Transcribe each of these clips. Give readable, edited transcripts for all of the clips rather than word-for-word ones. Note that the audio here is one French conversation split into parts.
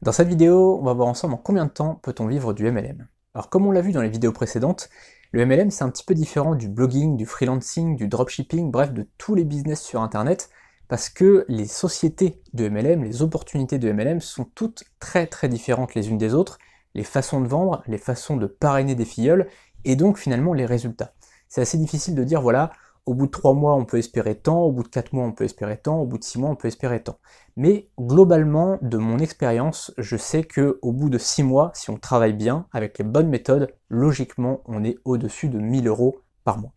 Dans cette vidéo, on va voir ensemble en combien de temps peut-on vivre du MLM. Alors comme on l'a vu dans les vidéos précédentes, le MLM c'est un petit peu différent du blogging, du freelancing, du dropshipping, bref de tous les business sur internet, parce que les sociétés de MLM, les opportunités de MLM sont toutes très différentes les unes des autres, les façons de vendre, les façons de parrainer des filleuls, et donc finalement les résultats. C'est assez difficile de dire voilà, au bout de 3 mois on peut espérer tant, au bout de 4 mois on peut espérer tant, au bout de 6 mois on peut espérer tant. Mais globalement, de mon expérience, je sais que au bout de 6 mois, si on travaille bien, avec les bonnes méthodes, logiquement, on est au-dessus de 1000 € par mois.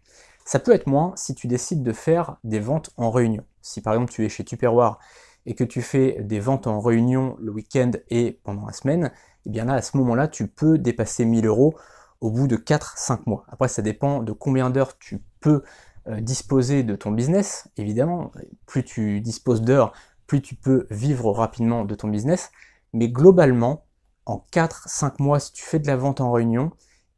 Ça peut être moins si tu décides de faire des ventes en réunion. Si par exemple tu es chez Tupperware et que tu fais des ventes en réunion le week-end et pendant la semaine, et bien là, à ce moment-là, tu peux dépasser 1000 € au bout de 4-5 mois. Après, ça dépend de combien d'heures tu peux disposer de ton business, évidemment. Plus tu disposes d'heures, plus tu peux vivre rapidement de ton business, mais globalement, en 4-5 mois si tu fais de la vente en réunion,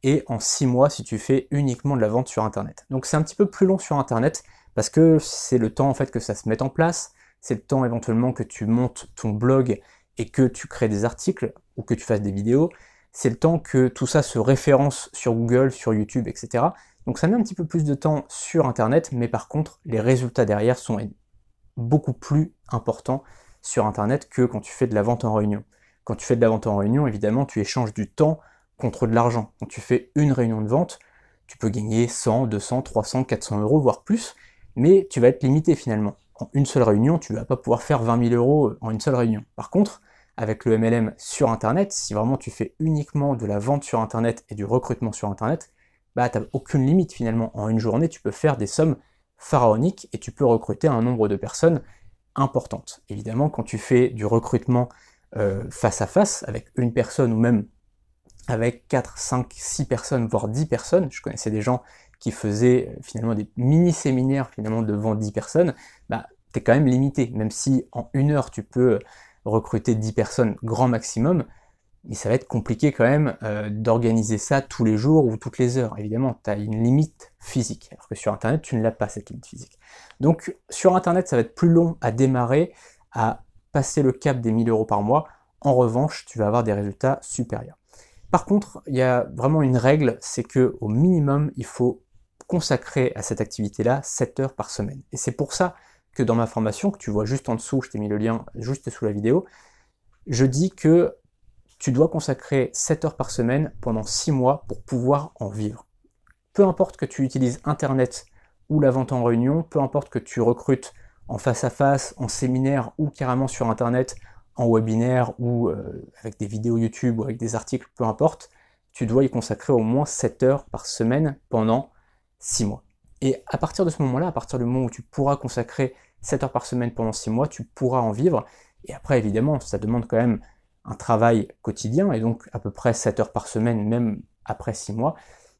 et en 6 mois si tu fais uniquement de la vente sur Internet. Donc c'est un petit peu plus long sur Internet, parce que c'est le temps en fait que ça se mette en place, c'est le temps éventuellement que tu montes ton blog et que tu crées des articles, ou que tu fasses des vidéos, c'est le temps que tout ça se référence sur Google, sur YouTube, etc. Donc ça met un petit peu plus de temps sur Internet, mais par contre, les résultats derrière sont beaucoup plus important sur Internet que quand tu fais de la vente en réunion. Quand tu fais de la vente en réunion, évidemment, tu échanges du temps contre de l'argent. Quand tu fais une réunion de vente, tu peux gagner 100, 200, 300, 400 €, voire plus, mais tu vas être limité finalement. En une seule réunion, tu ne vas pas pouvoir faire 20 000 € en une seule réunion. Par contre, avec le MLM sur Internet, si vraiment tu fais uniquement de la vente sur Internet et du recrutement sur Internet, bah tu n'as aucune limite finalement. En une journée, tu peux faire des sommes pharaonique et tu peux recruter un nombre de personnes importantes. Évidemment, quand tu fais du recrutement face à face, avec une personne ou même avec 4, 5, 6 personnes, voire 10 personnes, je connaissais des gens qui faisaient finalement des mini-séminaires finalement devant 10 personnes, bah, tu es quand même limité, même si en une heure tu peux recruter 10 personnes grand maximum, mais ça va être compliqué quand même d'organiser ça tous les jours ou toutes les heures. Évidemment, tu as une limite physique, alors que sur Internet, tu ne l'as pas, cette limite physique. Donc sur Internet, ça va être plus long à démarrer, à passer le cap des 1000 € par mois. En revanche, tu vas avoir des résultats supérieurs. Par contre, il y a vraiment une règle, c'est que au minimum, il faut consacrer à cette activité-là 7 heures par semaine. Et c'est pour ça que dans ma formation, que tu vois juste en dessous, je t'ai mis le lien juste sous la vidéo, je dis que tu dois consacrer 7 heures par semaine pendant 6 mois pour pouvoir en vivre. Peu importe que tu utilises Internet ou la vente en réunion, peu importe que tu recrutes en face à face, en séminaire ou carrément sur Internet, en webinaire ou avec des vidéos YouTube ou avec des articles, peu importe, tu dois y consacrer au moins 7 heures par semaine pendant 6 mois. Et à partir de ce moment-là, à partir du moment où tu pourras consacrer 7 heures par semaine pendant 6 mois, tu pourras en vivre. Et après, évidemment, ça demande quand même un travail quotidien, et donc à peu près 7 heures par semaine, même après 6 mois,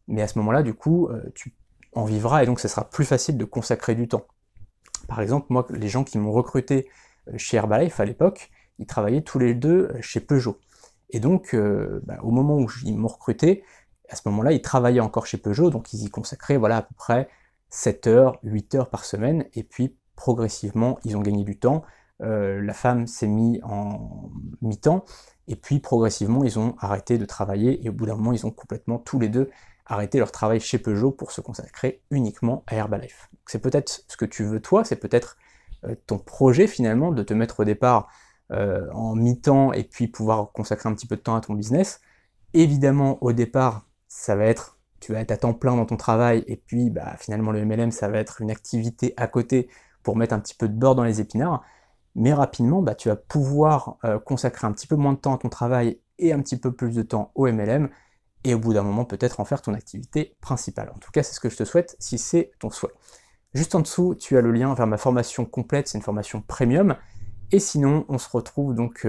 mais à ce moment-là, du coup, tu en vivras, et donc ce sera plus facile de consacrer du temps. Par exemple, moi, les gens qui m'ont recruté chez Herbalife à l'époque, ils travaillaient tous les deux chez Peugeot. Et donc, au moment où ils m'ont recruté, à ce moment-là, ils travaillaient encore chez Peugeot, donc ils y consacraient voilà, à peu près 7 heures, 8 heures par semaine, et puis progressivement, ils ont gagné du temps. La femme s'est mise en mi-temps, et puis progressivement ils ont arrêté de travailler, et au bout d'un moment ils ont complètement tous les deux arrêté leur travail chez Peugeot pour se consacrer uniquement à Herbalife. C'est peut-être ce que tu veux toi, c'est peut-être ton projet finalement de te mettre au départ en mi-temps et puis pouvoir consacrer un petit peu de temps à ton business. Évidemment au départ ça va être, tu vas être à temps plein dans ton travail, et puis finalement le MLM ça va être une activité à côté pour mettre un petit peu de beurre dans les épinards. Mais rapidement, tu vas pouvoir consacrer un petit peu moins de temps à ton travail et un petit peu plus de temps au MLM, et au bout d'un moment, peut-être en faire ton activité principale. En tout cas, c'est ce que je te souhaite, si c'est ton souhait. Juste en dessous, tu as le lien vers ma formation complète, c'est une formation premium, et sinon, on se retrouve donc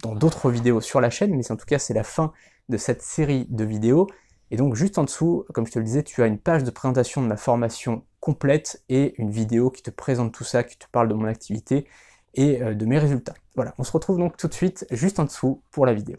dans d'autres vidéos sur la chaîne, mais en tout cas, c'est la fin de cette série de vidéos, et donc juste en dessous, comme je te le disais, tu as une page de présentation de ma formation complète, et une vidéo qui te présente tout ça, qui te parle de mon activité, et de mes résultats. Voilà, on se retrouve donc tout de suite juste en dessous pour la vidéo.